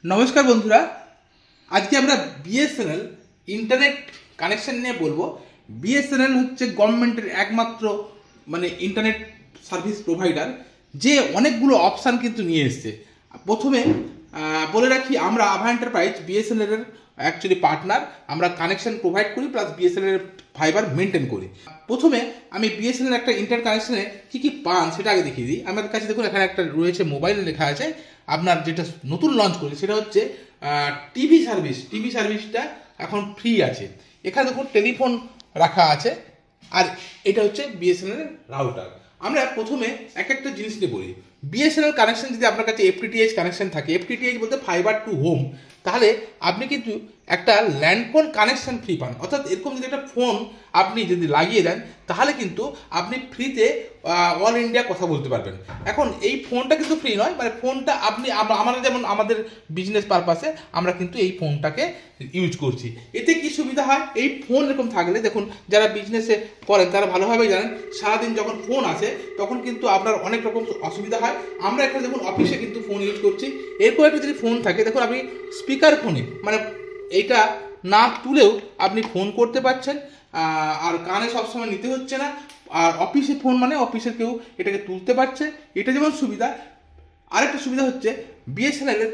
নমস্কার বন্ধুরা, আজকে আমরা বিএসএনএল ইন্টারনেট কানেকশন নিয়ে বলবো। বিএসএনএল হচ্ছে গভর্নমেন্টের একমাত্র ইন্টারনেট সার্ভিস প্রোভাইডার, যে অনেকগুলো অপশান কিন্তু নিয়ে এসছে। প্রথমে বলে রাখি, আমরা আভা এন্টারপ্রাইজ বিএসএনএল এর অ্যাকচুয়ালি পার্টনার। আমরা কানেকশন প্রোভাইড করি প্লাস বিএসএনএল এর ফাইবার মেনটেন করি। প্রথমে আমি বিএসএনএল একটা ইন্টারনেট কানেকশনে কী কী পান সেটা আগে দেখিয়ে দিই। আমাদের কাছে দেখুন, এখানে একটা রয়েছে, মোবাইল লেখা আছে। আপনার যেটা নতুন লঞ্চ করি সেটা হচ্ছে টিভি সার্ভিস। টিভি সার্ভিসটা এখন ফ্রি আছে। এখানে দেখুন টেলিফোন রাখা আছে, আর এটা হচ্ছে বিএসএনএল এর রাউটার। আমরা প্রথমে এক একটা জিনিস নিয়ে বলি। বিএসএনএল কানেকশন যদি আপনার কাছে এফটিটিএইচ কানেকশন থাকে, এফটিটিএইচ বলতে ফাইবার টু হোম, তাহলে আপনি কিন্তু একটা ল্যান্ডফোন কানেকশন ফ্রি পান। অর্থাৎ এরকম যদি একটা ফোন আপনি যদি লাগিয়ে দেন, তাহলে কিন্তু আপনি ফ্রিতে অল ইন্ডিয়া কথা বলতে পারবেন। এখন এই ফোনটা কিন্তু ফ্রি নয়, ফোনটা আপনি আমরা যেমন আমাদের বিজনেস পারপাসে আমরা কিন্তু এই ফোনটাকে ইউজ করছি। এতে কি সুবিধা হয়, এই ফোন এরকম থাকলে, দেখুন যারা বিজনেসে করেন তারা ভালোভাবে জানেন, সারাদিন যখন ফোন আসে তখন কিন্তু আপনার অনেক রকম অসুবিধা হয়। আমরা এখানে দেখুন অফিসে কিন্তু ফোন ইউজ করছি, এরপর একটা যদি ফোন থাকে, দেখুন আপনি স্পিকার ফোনে এইটা না তুলেও আপনি ফোন করতে পারছেন, আর কানে সবসময় নিতে হচ্ছে না। আর অফিসে ফোন অফিসের কেউ এটাকে তুলতে পারছে, এটা যেমন সুবিধা। আরেকটা সুবিধা হচ্ছে বিএসএনএল এর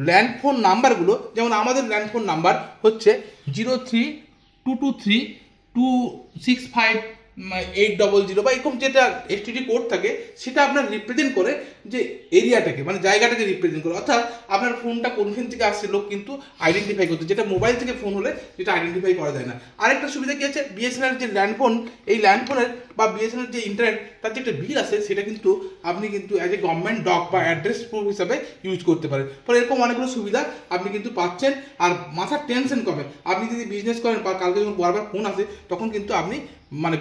ল্যান্ডফোন নাম্বারগুলো, যেমন আমাদের ল্যান্ডফোন নাম্বার হচ্ছে 0322326580 বা এরকম যেটা এসটিডি কোড থাকে, সেটা আপনার রিপ্রেজেন্ট করে যে এরিয়াটাকে, জায়গাটাকে রিপ্রেজেন্ট করে। অর্থাৎ আপনার ফোনটা কোনখান থেকে আসছে লোক কিন্তু আইডেন্টিফাই করতে, যেটা মোবাইল থেকে ফোন হলে যেটা আইডেন্টিফাই করা যায় না। আরেকটা সুবিধা কি আছে, বিএসএনএল যে ল্যান্ডফোন, এই ল্যান্ডফোনের বা বিএসএনএল যে ইন্টারনেট, তার যে একটা বিল আছে, সেটা কিন্তু আপনি কিন্তু অ্যাজ এ গভর্নমেন্ট ডক বা অ্যাড্রেস প্রুফ হিসাবে ইউজ করতে পারেন। ফলে এরকম অনেকগুলো সুবিধা আপনি কিন্তু পাচ্ছেন। আর মাথার টেনশন কমে। আপনি যদি বিজনেস করেন বা কালকে যখন বারবার ফোন আসে, তখন কিন্তু আপনি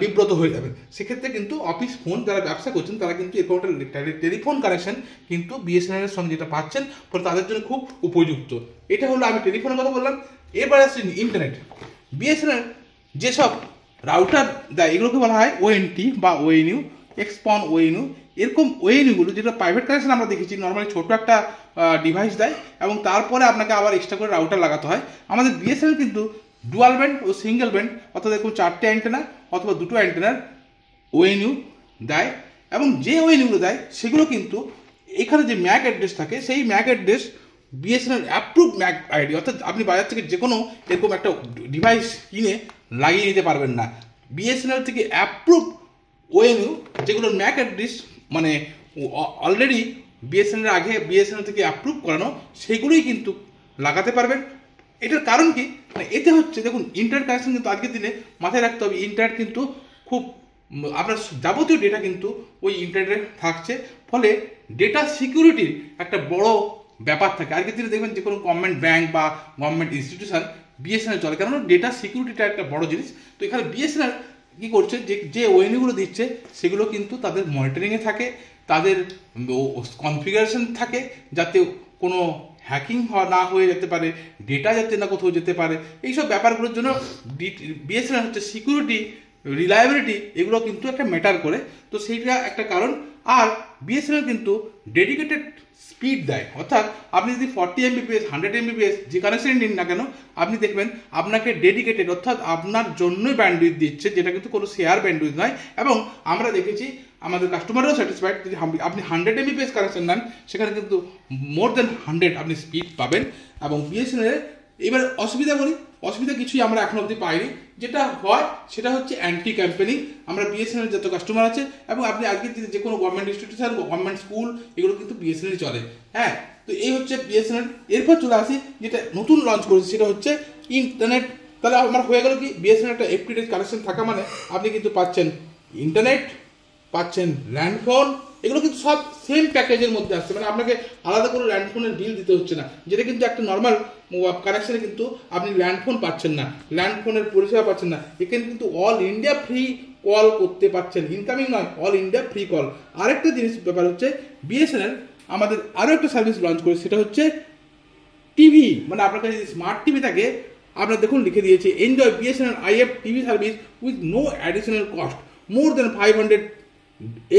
বিব্রত হয়ে যাবেন। সেক্ষেত্রে কিন্তু অফিস ফোন যারা ব্যবসা করছেন, তারা কিন্তু এরকম একটা টেলিফোন কানেকশন কিন্তু বিএসএনএল এর সঙ্গে যেটা পাচ্ছেন, ফলে তাদের জন্য খুব উপযুক্ত। এটা হলো আমি টেলিফোনের কথা বললাম। এবার আসছি ইন্টারনেট। বিএসএনএল যেসব রাউটার দেয়, এগুলোকে বলা হয় ওএনটি বা ওএনইউ, এক্সপন ওএনইউ। এরকম ওএনইউগুলো যেটা প্রাইভেট কানেকশন আমরা দেখেছি, নর্মালি ছোট একটা ডিভাইস দেয় এবং তারপরে আপনাকে আবার এক্সট্রা করে রাউটার লাগাতে হয়। আমাদের বিএসএনএল কিন্তু ডুয়াল ব্যান্ড ও সিঙ্গেল ব্যান্ড, অর্থাৎ দেখুন 4টে অ্যান্টেনা অথবা 2টো অ্যান্টেনার ওএনইউ দেয়। এবং যে ওএনইউগুলো দেয় সেগুলো কিন্তু এখানে যে ম্যাক অ্যাড্রেস থাকে, সেই Mac address BSNL approve Mac ID. অর্থাৎ আপনি বাজার থেকে যে কোনো এরকম একটা ডিভাইস কিনে লাগিয়ে নিতে পারবেন না। বিএসএনএল থেকে অ্যাপ্রুভ ওএনইউ, যেগুলোর ম্যাক অ্যাড্রেস অলরেডি বিএসএনএল আগে বিএসএনএল থেকে অ্যাপ্রুভ করানো, সেগুলোই কিন্তু লাগাতে পারবেন। এটার কারণ কি, এতে হচ্ছে দেখুন ইন্টারনেট কানেকশন কিন্তু আজকের দিনে মাথায় রাখতে হবে, ইন্টারনেট কিন্তু খুব আপনার যাবতীয় ডেটা কিন্তু ওই ইন্টারনেটে থাকছে। ফলে ডেটা সিকিউরিটির একটা বড় ব্যাপার থাকে। আজকের দিনে দেখবেন যে কোনো গভর্নমেন্ট ব্যাংক বা গভর্নমেন্ট ইনস্টিটিউশন বিএসএনএল চলে, কেননা ডেটা সিকিউরিটিটা একটা বড় জিনিস। তো এখানে বিএসএনএল কী করছে, যে ওএনইউগুলো দিচ্ছে সেগুলো কিন্তু তাদের মনিটরিংয়ে থাকে, তাদের কনফিগারেশন থাকে, যাতে কোনো হ্যাকিং না হয়ে যেতে পারে, ডেটা যাতে না কোথাও যেতে পারে। এইসব ব্যাপারগুলোর জন্য বিএসএনএল হচ্ছে সিকিউরিটি, রিলায়েবিলিটি, এগুলো কিন্তু একটা ম্যাটার করে। তো সেইটা একটা কারণ। আর বিএসএনএল কিন্তু ডেডিকেটেড স্পিড দেয়। অর্থাৎ আপনি যদি 40 Mbps 100 Mbps যে কানেকশন নিন না কেন, আপনি দেখবেন আপনাকে ডেডিকেটেড, অর্থাৎ আপনার জন্যই ব্যান্ডউইথ দিচ্ছে, যেটা কিন্তু কোনো শেয়ার ব্যান্ডউইথ নয়। এবং আমরা দেখেছি আমাদের কাস্টমারও স্যাটিসফাইড। যদি আপনি 100 Mbps কানেকশন নেন, সেখানে কিন্তু মোর দেন 100 আপনি স্পিড পাবেন। এবং বিএসএনএল এবার অসুবিধা কিছুই আমরা এখন অবধি পাইনি। যেটা হয় সেটা হচ্ছে অ্যান্টি ক্যাম্পেনিং। আমরা বিএসএনএল যত কাস্টমার আছে, এবং আপনি আজকে যে কোনো গভর্নমেন্ট ইনস্টিটিউশন, গভর্নমেন্ট স্কুল, এগুলো কিন্তু বিএসএনএল চলে। হ্যাঁ, তো এই হচ্ছে বিএসএনএল। এরপর চলে আসি যেটা নতুন লঞ্চ করেছে, সেটা হচ্ছে ইন্টারনেট। তাহলে আমার হয়ে গেল কি, বিএসএনএল একটা এফটিটিএইচ কানেকশন থাকা মানে আপনি কিন্তু পাচ্ছেন ইন্টারনেট, পাচ্ছেন ল্যান্ডফোন, এগুলো কিন্তু সব সেম প্যাকেজের মধ্যে আসছে। আপনাকে আলাদা করে ল্যান্ডফোনের বিল দিতে হচ্ছে না, যেটা কিন্তু একটা নর্মাল কানেকশনে কিন্তু আপনি ল্যান্ডফোন পাচ্ছেন না, ল্যান্ডফোনের পরিষেবা পাচ্ছেন না। এখানে কিন্তু অল ইন্ডিয়া ফ্রি কল করতে পারছেন, ইনকামিং নয়, অল ইন্ডিয়া ফ্রি কল। আরেকটা জিনিস ব্যাপার হচ্ছে, বিএসএনএল আমাদের আরও একটা সার্ভিস লঞ্চ করেছে, সেটা হচ্ছে টিভি। আপনার কাছে যদি স্মার্ট টিভি থাকে, আপনার দেখুন লিখে দিয়েছে, enjoy BSNL IF TV service with no additional cost, more than 500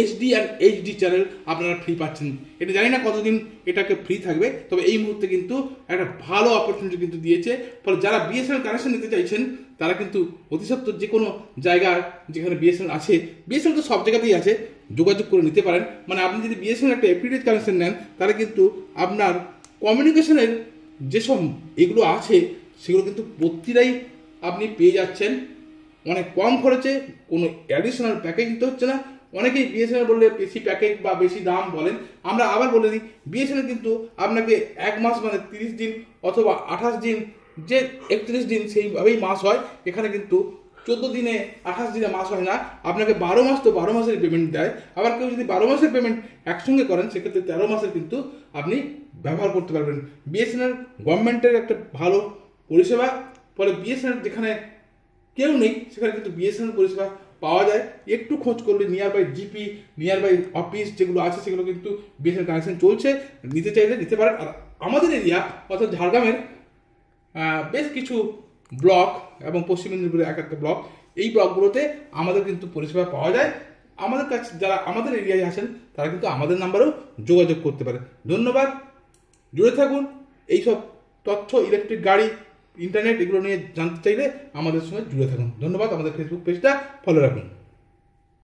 HD আর HD চ্যানেল আপনারা ফ্রি পাচ্ছেন। এটা জানি না কতদিন এটাকে ফ্রি থাকবে, তবে এই মুহূর্তে কিন্তু একটা ভালো অপরচুনিটি কিন্তু দিয়েছে। ফলে যারা বিএসএনএল কানেকশন নিতে চাইছেন তারা কিন্তু অতি সত্বর যে কোনো জায়গায় যেখানে বিএসএনএল আছে, বিএসএনএল তো সব জায়গাতেই আছে, যোগাযোগ করে নিতে পারেন। মানে আপনি যদি বিএসএনএল একটা এফটিডিএইচ কানেকশন নেন তাহলে কিন্তু আপনার কমিউনিকেশনের যেসব এগুলো আছে সেগুলো কিন্তু প্রতিটাই আপনি পেয়ে যাচ্ছেন অনেক কম খরচে, কোনো অ্যাডিশনাল প্যাকেজ নিতে হচ্ছে না। অনেকেই বিএসএনএল বললে বেশি প্যাকেজ বা বেশি দাম বলেন, আমরা আবার বলে দিই বিএসএনএল কিন্তু আপনাকে 1 মাস মানে 30 দিন অথবা 28 দিন, যে 31 দিন সেইভাবেই মাস হয়। এখানে কিন্তু 14 দিনে 28 দিনে মাস হয় না, আপনাকে 12 মাস তো 12 মাসের পেমেন্ট দেয়। আবার কেউ যদি 12 মাসের পেমেন্ট একসঙ্গে করেন সেক্ষেত্রে 13 মাসের কিন্তু আপনি ব্যবহার করতে পারবেন। বিএসএনএল গভর্নমেন্টের একটা ভালো পরিষেবা, ফলে বিএসএনএল যেখানে কেউ নেই সেখানে কিন্তু বিএসএনএল পরিষেবা পাওয়া যায়। একটু খোঁজ করলে nearby GP, nearby office যেগুলো আছে সেগুলো কিন্তু বিএসএনএল কানেকশন চলছে, নিতে চাইলে নিতে পারেন। আর আমাদের এরিয়া অর্থাৎ ঝাড়গ্রামের বেশ কিছু ব্লক এবং পশ্চিম মেদিনীপুরের একটা ব্লক, এই ব্লকগুলোতে আমাদের কিন্তু পরিষেবা পাওয়া যায়। আমাদের কাছে যারা আমাদের এরিয়ায় আছেন তারা কিন্তু আমাদের নাম্বারেও যোগাযোগ করতে পারে। ধন্যবাদ, জুড়ে থাকুন। এইসব তথ্য, ইলেকট্রিক গাড়ি, ইন্টারনেট এগুলো নিয়ে জানতে চাইলে আমাদের সঙ্গে জুড়ে থাকুন। ধন্যবাদ। আমাদের ফেসবুক পেজটা ফলো রাখুন।